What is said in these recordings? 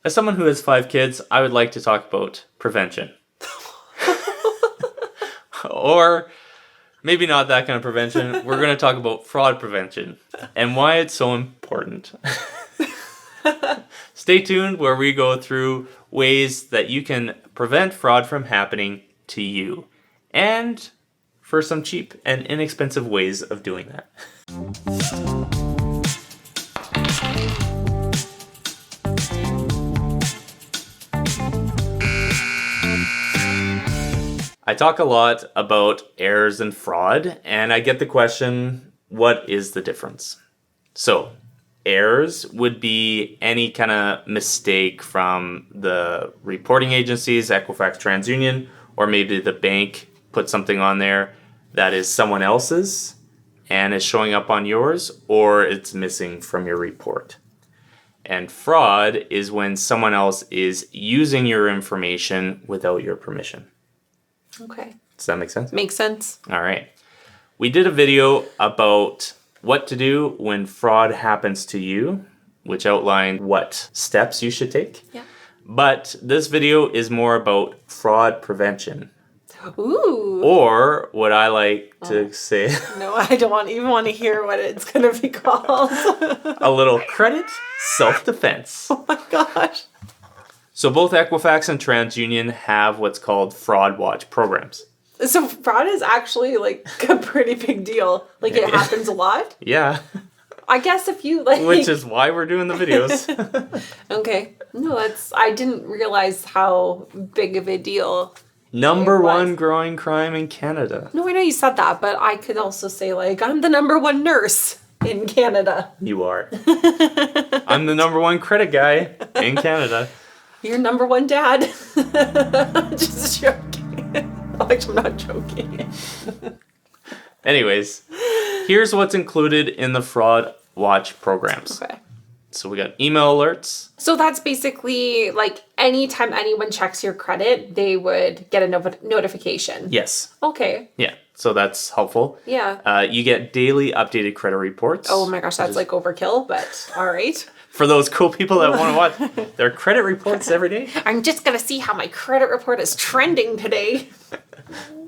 as someone who has 5 kids, I would like to talk about prevention. Or maybe not that kind of prevention. We're going to talk about fraud prevention and why it's so important. Stay tuned where we go through ways that you can prevent fraud from happening to you. And for some cheap and inexpensive ways of doing that. I talk a lot about errors and fraud, and I get the question, what is the difference? So, errors would be any kind of mistake from the reporting agencies, Equifax, TransUnion, or maybe the bank put something on there that is someone else's and is showing up on yours, or it's missing from your report. And fraud is when someone else is using your information without your permission. Okay. Does that make sense? Makes sense. All right. We did a video about what to do when fraud happens to you, which outlined what steps you should take. Yeah. But this video is more about fraud prevention. Ooh. Or what I like to say, No, I don't even want to hear what it's going to be called. a little credit self-defense. Oh my gosh. So both Equifax and TransUnion have what's called fraud watch programs. So fraud is actually like a pretty big deal. Like it happens a lot. Yeah. I guess if you like. Which is why we're doing the videos. Okay. No, I didn't realize how big of a deal. Number one growing crime in Canada. No, I know you said that, but I could also say like I'm the number one nurse in Canada. You are. I'm the number one credit guy in Canada. You're number one dad. Just joking. Actually, I'm not joking. Anyways, here's what's included in the fraud watch programs. Okay. So we got email alerts. So that's basically like anytime anyone checks your credit, they would get a notification. Yes. Okay. Yeah. So that's helpful. Yeah. You get daily updated credit reports. Oh my gosh, that's like overkill, but all right. For those cool people that want to watch their credit reports every day. I'm just going to see how my credit report is trending today.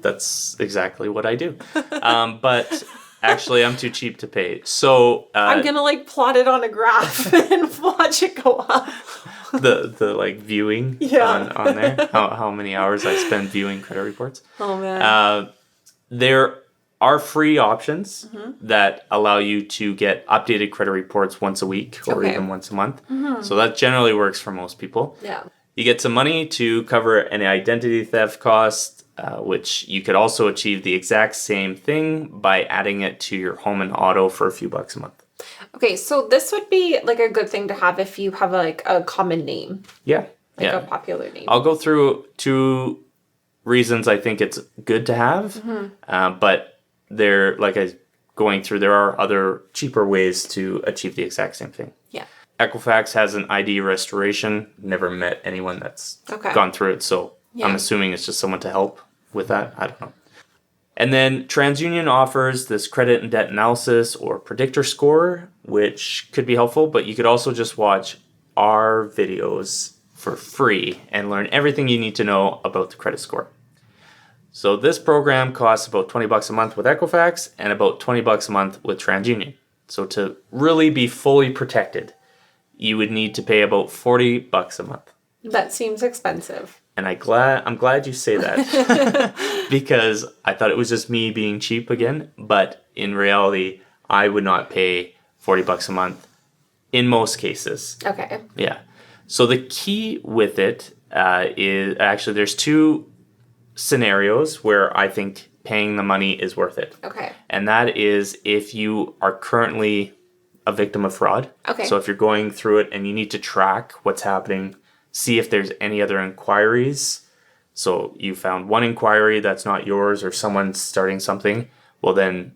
That's exactly what I do. But actually, I'm too cheap to pay. So I'm going to like plot it on a graph and watch it go up. the like viewing on there. How many hours I spend viewing credit reports. Oh man. There are free options that allow you to get updated credit reports once a week or even once a month. So that generally works for most people. Yeah. You get some money to cover any identity theft costs, which you could also achieve the exact same thing by adding it to your home and auto for a few bucks a month. Okay, so this would be like a good thing to have if you have like a common name. Yeah. Like a popular name. I'll go through 2 reasons I think it's good to have, but there are other cheaper ways to achieve the exact same thing. Yeah. Equifax has an ID restoration. Never met anyone that's gone through it, so I'm assuming it's just someone to help with that. I don't know. And then TransUnion offers this credit and debt analysis or predictor score, which could be helpful, but you could also just watch our videos for free and learn everything you need to know about the credit score. So this program costs about $20 a month with Equifax and about $20 a month with TransUnion. So to really be fully protected, you would need to pay about $40 a month. That seems expensive. And I'm glad you say that because I thought it was just me being cheap again, but in reality, I would not pay $40 a month in most cases. Okay. Yeah. So the key with it is actually there's 2 scenarios where I think paying the money is worth it. Okay. And that is if you are currently a victim of fraud. Okay. So if you're going through it and you need to track what's happening, see if there's any other inquiries. So you found one inquiry that's not yours or someone's starting something, well then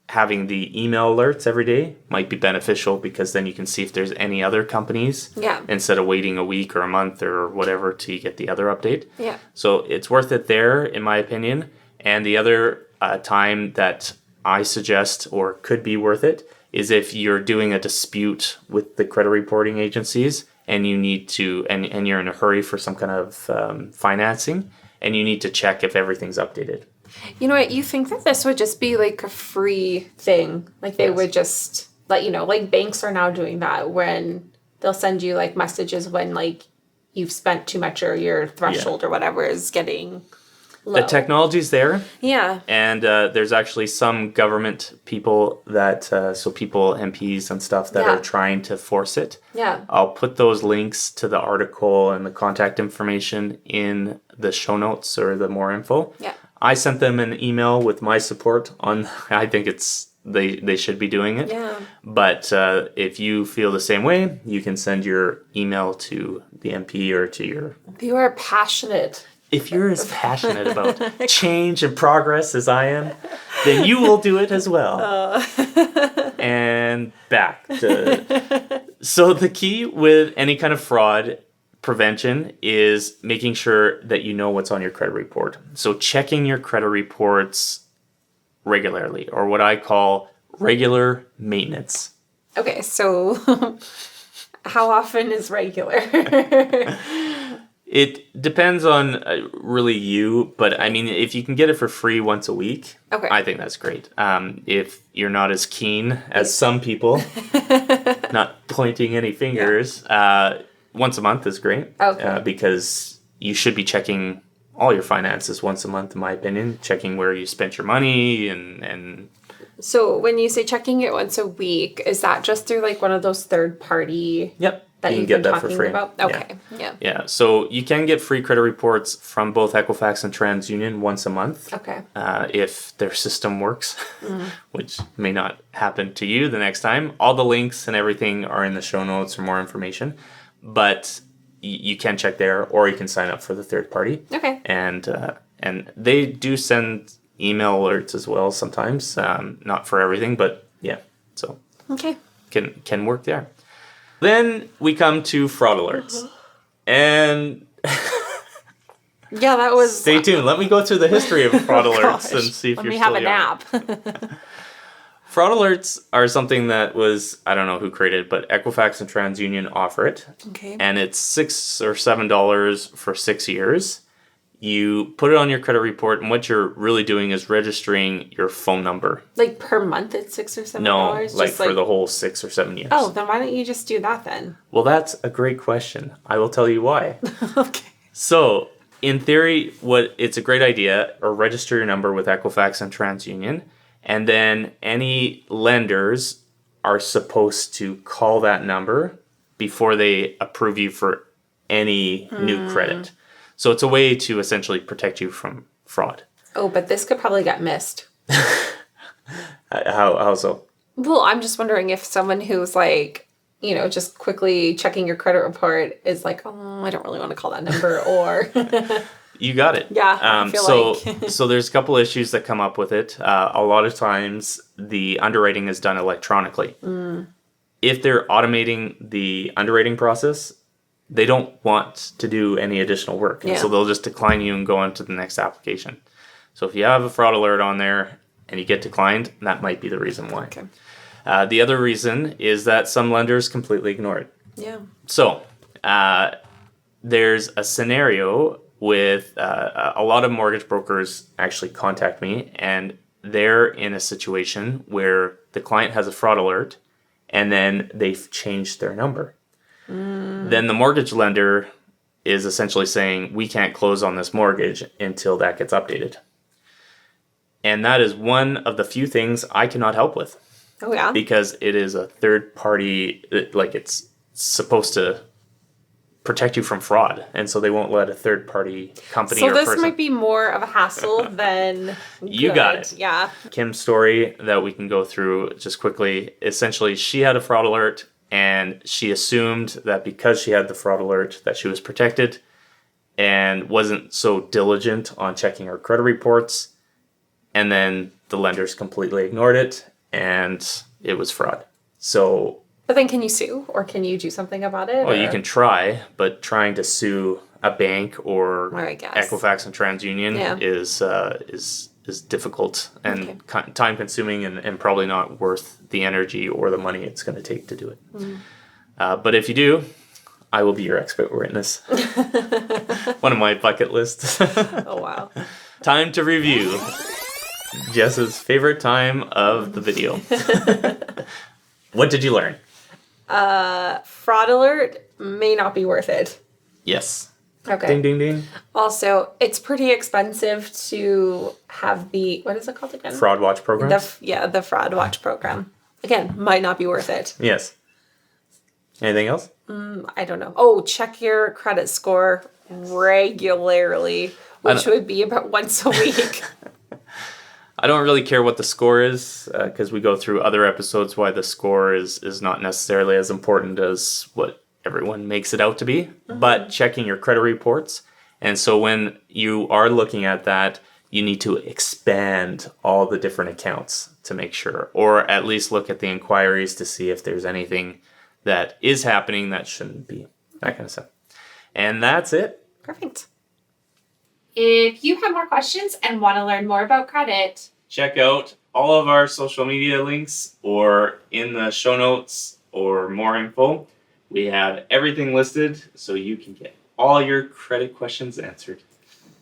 having the email alerts every day might be beneficial because then you can see if there's any other companies instead of waiting a week or a month or whatever to get the other update. Yeah. So it's worth it there, in my opinion. And the other time that I suggest or could be worth it is if you're doing a dispute with the credit reporting agencies and you need to, and you're in a hurry for some kind of financing, and you need to check if everything's updated. You know what? You think that this would just be like a free thing? Like they would just let you know. Like banks are now doing that when they'll send you like messages when like you've spent too much or your threshold or whatever is getting low. The technology's there. Yeah. And there's actually some government people that, so people, MPs and stuff that are trying to force it. Yeah. I'll put those links to the article and the contact information in the show notes or the more info. Yeah. I sent them an email with my support on, I think they should be doing it. Yeah. But if you feel the same way, you can send your email to the MP or to your... If you are passionate. If you're as passionate about change and progress as I am, then you will do it as well. And back to... So the key with any kind of fraud prevention is making sure that you know what's on your credit report. So checking your credit reports regularly, or what I call regular maintenance. Okay, so how often is regular? It depends on really you, but I mean, if you can get it for free once a week, okay. I think that's great. If you're not as keen as some people, not pointing any fingers, once a month is great. Okay. Because you should be checking all your finances once a month, in my opinion, checking where you spent your money and... So when you say checking it once a week, is that just through like one of those third party... Yep. That you can you've get been that talking for free. About? Okay. Yeah. So you can get free credit reports from both Equifax and TransUnion once a month. Okay. If their system works, which may not happen to you the next time. All the links and everything are in the show notes for more information. But you can check there, or you can sign up for the third party. Okay. And they do send email alerts as well sometimes. Not for everything, but yeah. So okay. Can work there. Then we come to fraud alerts. And yeah, that was... Stay tuned. Let me go through the history of fraud alerts and see if you're still young. Let me have a nap. Fraud alerts are something that was, I don't know who created, but Equifax and TransUnion offer it. Okay. And it's $6 or $7 for 6 years. You put it on your credit report, and what you're really doing is registering your phone number. Like per month, it's $6 or $7? No, like just for the whole 6 or 7 years. Oh, then why don't you just do that then? Well, that's a great question. I will tell you why. Okay. So, in theory, it's a great idea, or register your number with Equifax and TransUnion, and then any lenders are supposed to call that number before they approve you for any new credit. So it's a way to essentially protect you from fraud. Oh, but this could probably get missed. How so? Well, I'm just wondering if someone who's like, just quickly checking your credit report is like, oh, I don't really want to call that number, or... You got it. Yeah, I feel like... So there's a couple issues that come up with it. A lot of times the underwriting is done electronically. If they're automating the underwriting process, they don't want to do any additional work. And so they'll just decline you and go on to the next application. So if you have a fraud alert on there and you get declined, that might be the reason why. Okay. The other reason is that some lenders completely ignore it. Yeah. So there's a scenario with a lot of mortgage brokers actually contact me, and they're in a situation where the client has a fraud alert and then they've changed their number. Then the mortgage lender is essentially saying, we can't close on this mortgage until that gets updated. And that is one of the few things I cannot help with. Oh, yeah? Because it is a third party, like it's supposed to protect you from fraud. And so they won't let a third party company or person. So this might be more of a hassle than You got it. Yeah. Kim's story that we can go through just quickly. Essentially, she had a fraud alert. And she assumed that because she had the fraud alert that she was protected and wasn't so diligent on checking her credit reports. And then the lenders completely ignored it and it was fraud. So... But then can you sue or can you do something about it? Well, you can try, but trying to sue a bank or Equifax and TransUnion is difficult and time consuming and probably not worth the energy or the money it's going to take to do it. But if you do, I will be your expert witness. One of my bucket lists. Oh, wow. Time to review. Jess's favorite time of the video. What did you learn? Fraud alert may not be worth it. Yes. Okay. Ding, ding, ding. Also, it's pretty expensive to have the, what is it called again? Fraud Watch program? The Fraud Watch program. Again, might not be worth it. Yes. Anything else? I don't know. Oh, check your credit score regularly, which would be about once a week. I don't really care what the score is, because we go through other episodes why the score is not necessarily as important as what everyone makes it out to be. Mm-hmm. But checking your credit reports. And so when you are looking at that, you need to expand all the different accounts to make sure, or at least look at the inquiries to see if there's anything that is happening that shouldn't be, that kind of stuff. And that's it. Perfect. If you have more questions and want to learn more about credit, check out all of our social media links, or in the show notes, or more info. We have everything listed so you can get all your credit questions answered.